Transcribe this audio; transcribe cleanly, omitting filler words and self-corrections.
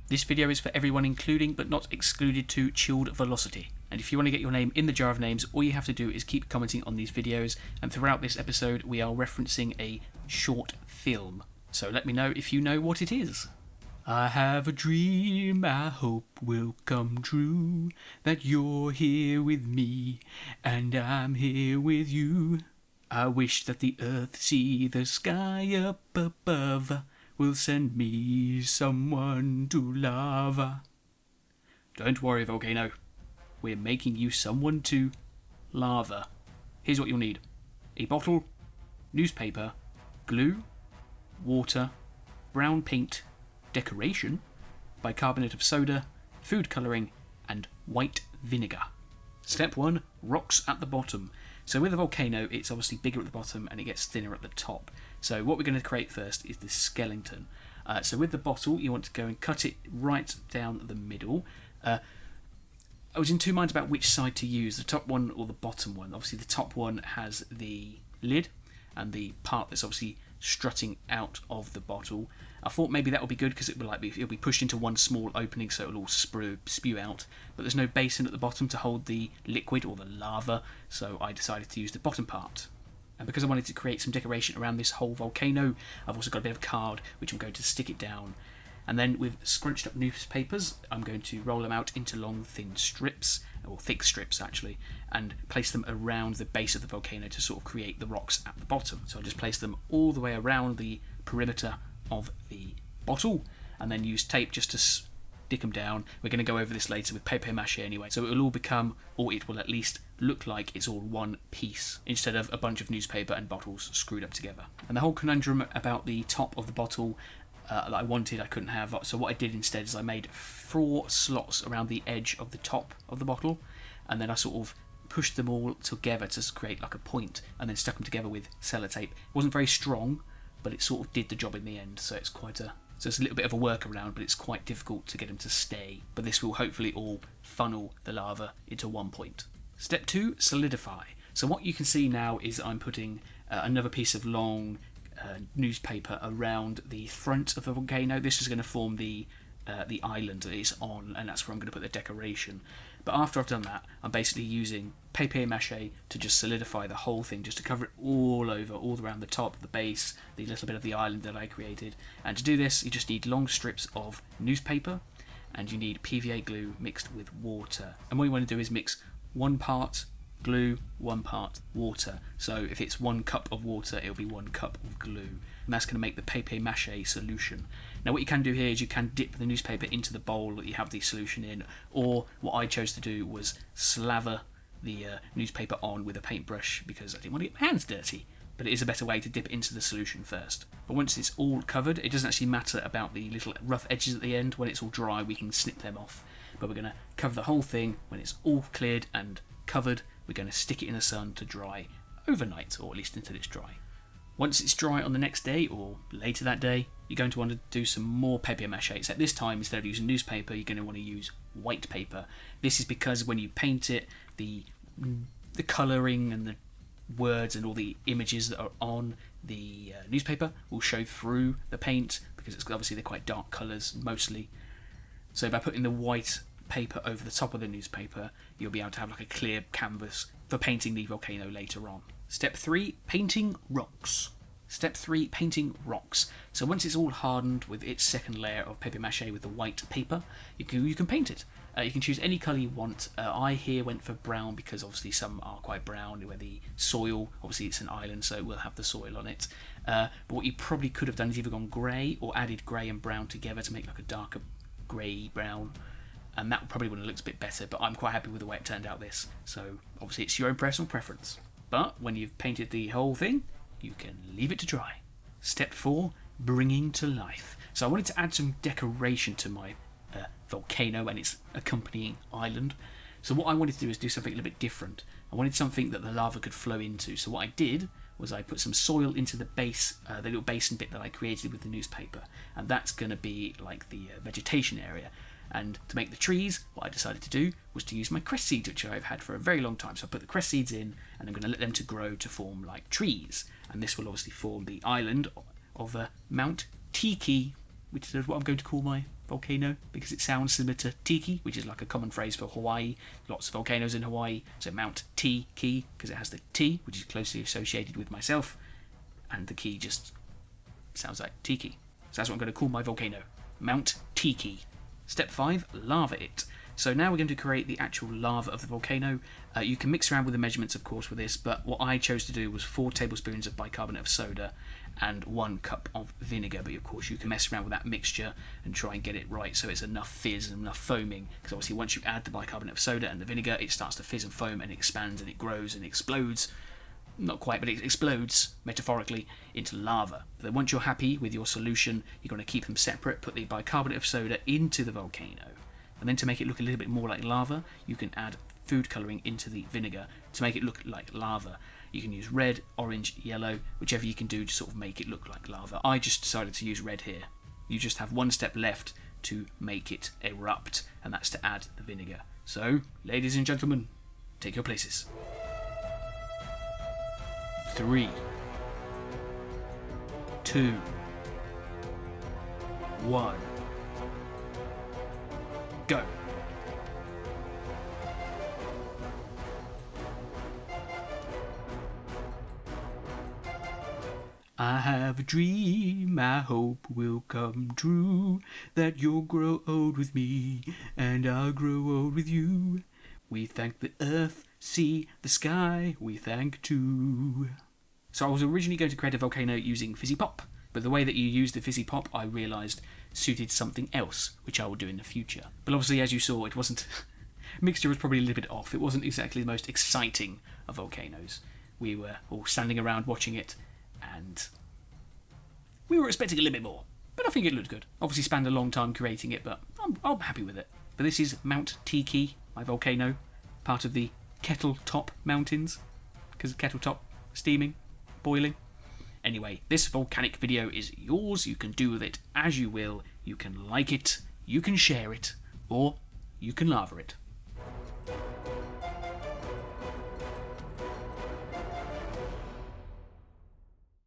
This video is for everyone, including but not excluded to chilled velocity. And if you want to get your name in the jar of names, all you have to do is keep commenting on these videos, and throughout this episode we are referencing a short film. So let me know if you know what it is. I have a dream I hope will come true, that you're here with me and I'm here with you. I wish that the earth see the sky up above, will send me someone to love. Don't worry, Volcano. We're making you someone to lava. Here's what you'll need. A bottle, newspaper, glue, water, brown paint, decoration, bicarbonate of soda, food colouring, and white vinegar. Step 1, rocks at the bottom. So with a volcano, it's obviously bigger at the bottom and it gets thinner at the top. So what we're going to create first is this skeleton. So with the bottle, you want to go and cut it right down the middle. I was in two minds about which side to use, the top one or the bottom one. Obviously the top one has the lid and the part that's obviously strutting out of the bottle. I thought maybe that would be good because it'll be pushed into one small opening, so it'll all spew out. But there's no basin at the bottom to hold the liquid or the lava, so I decided to use the bottom part. And because I wanted to create some decoration around this whole volcano, I've also got a bit of card which I'm going to stick it down. And then with scrunched up newspapers, I'm going to roll them out into long thin strips, or thick strips actually, and place them around the base of the volcano to sort of create the rocks at the bottom. So I'll just place them all the way around the perimeter of the bottle, and then use tape just to stick them down. We're going to go over this later with papier-mâché anyway, so it will all become, or it will at least look like it's all one piece, instead of a bunch of newspaper and bottles screwed up together. And the whole conundrum about the top of the bottle that I wanted, I couldn't have, so what I did instead is I made 4 slots around the edge of the top of the bottle, and then I sort of pushed them all together to create like a point, and then stuck them together with sellotape. It wasn't very strong, but it sort of did the job in the end, so it's it's a little bit of a workaround, but it's quite difficult to get them to stay. But this will hopefully all funnel the lava into one point. Step 2, solidify. So what you can see now is I'm putting another piece of long newspaper around the front of the volcano. This is going to form the island that it's on, and that's where I'm going to put the decoration. But after I've done that, I'm basically using papier-mâché to just solidify the whole thing, just to cover it all over, all around the top, the base, the little bit of the island that I created. And to do this, you just need long strips of newspaper, and you need PVA glue mixed with water. And what you want to do is mix 1 part glue, 1 part water. So if it's 1 cup of water, it'll be 1 cup of glue. And that's going to make the papier-mâché solution. Now what you can do here is you can dip the newspaper into the bowl that you have the solution in, or what I chose to do was slaver the newspaper on with a paintbrush because I didn't want to get my hands dirty. But it is a better way to dip it into the solution first. But once it's all covered, it doesn't actually matter about the little rough edges at the end. When it's all dry, we can snip them off. But we're going to cover the whole thing. When it's all cleared and covered, we're going to stick it in the sun to dry overnight, or at least until it's dry. Once it's dry on the next day, or later that day, you're going to want to do some more papier-mâché, except this time, instead of using newspaper, you're going to want to use white paper. This is because when you paint it, the colouring and the words and all the images that are on the newspaper will show through the paint, because it's obviously they're quite dark colours mostly. So by putting the white paper over the top of the newspaper, you'll be able to have like a clear canvas for painting the volcano later on. Step 3, painting rocks. Step 3, painting rocks. So once it's all hardened with its second layer of papier-mâché with the white paper, you can paint it. You can choose any colour you want. I here went for brown because obviously some are quite brown, where the soil, obviously it's an island, so it will have the soil on it. But what you probably could have done is either gone grey or added grey and brown together to make like a darker grey-brown. And that probably would have looked a bit better, but I'm quite happy with the way it turned out this. So obviously it's your own personal preference. But when you've painted the whole thing, you can leave it to dry. Step 4, bringing to life. So I wanted to add some decoration to my volcano and its accompanying island. So what I wanted to do is do something a little bit different. I wanted something that the lava could flow into. So what I did was I put some soil into the base, the little basin bit that I created with the newspaper. And that's going to be like the vegetation area. And to make the trees, what I decided to do was to use my cress seeds, which I've had for a very long time. So I put the cress seeds in, and I'm going to let them to grow to form like trees. And this will obviously form the island of Mount Tiki, which is what I'm going to call my volcano, because it sounds similar to Tiki, which is like a common phrase for Hawaii. Lots of volcanoes in Hawaii, so Mount Tiki, because it has the T, which is closely associated with myself, and the key just sounds like Tiki. So that's what I'm going to call my volcano, Mount Tiki. Step 5, lava it. So now we're going to create the actual lava of the volcano. You can mix around with the measurements, of course, with this, but what I chose to do was 4 tablespoons of bicarbonate of soda and 1 cup of vinegar. But of course, you can mess around with that mixture and try and get it right so it's enough fizz and enough foaming. Because obviously, once you add the bicarbonate of soda and the vinegar, it starts to fizz and foam and it expands and it grows and explodes. Not quite, but it explodes, metaphorically, into lava. Then once you're happy with your solution, you're going to keep them separate, put the bicarbonate of soda into the volcano. And then to make it look a little bit more like lava, you can add food colouring into the vinegar to make it look like lava. You can use red, orange, yellow, whichever you can do to sort of make it look like lava. I just decided to use red here. You just have one step left to make it erupt, and that's to add the vinegar. So, ladies and gentlemen, take your places. 3, 2, 1, go. I have a dream I hope will come true, that you'll grow old with me and I'll grow old with you. We thank the earth, sea, the sky, we thank too. So I was originally going to create a volcano using fizzy pop, but the way that you use the fizzy pop I realised suited something else, which I will do in the future. But obviously, as you saw, it wasn't... mixture was probably a little bit off. It wasn't exactly the most exciting of volcanoes. We were all standing around watching it, and we were expecting a little bit more. But I think it looked good. Obviously spent a long time creating it, but I'm happy with it. But this is Mount Tiki, my volcano, part of the Kettle Top Mountains, because Kettle Top, steaming, boiling. Anyway, this volcanic video is yours. You can do with it as you will. You can like it, you can share it, or you can lava it.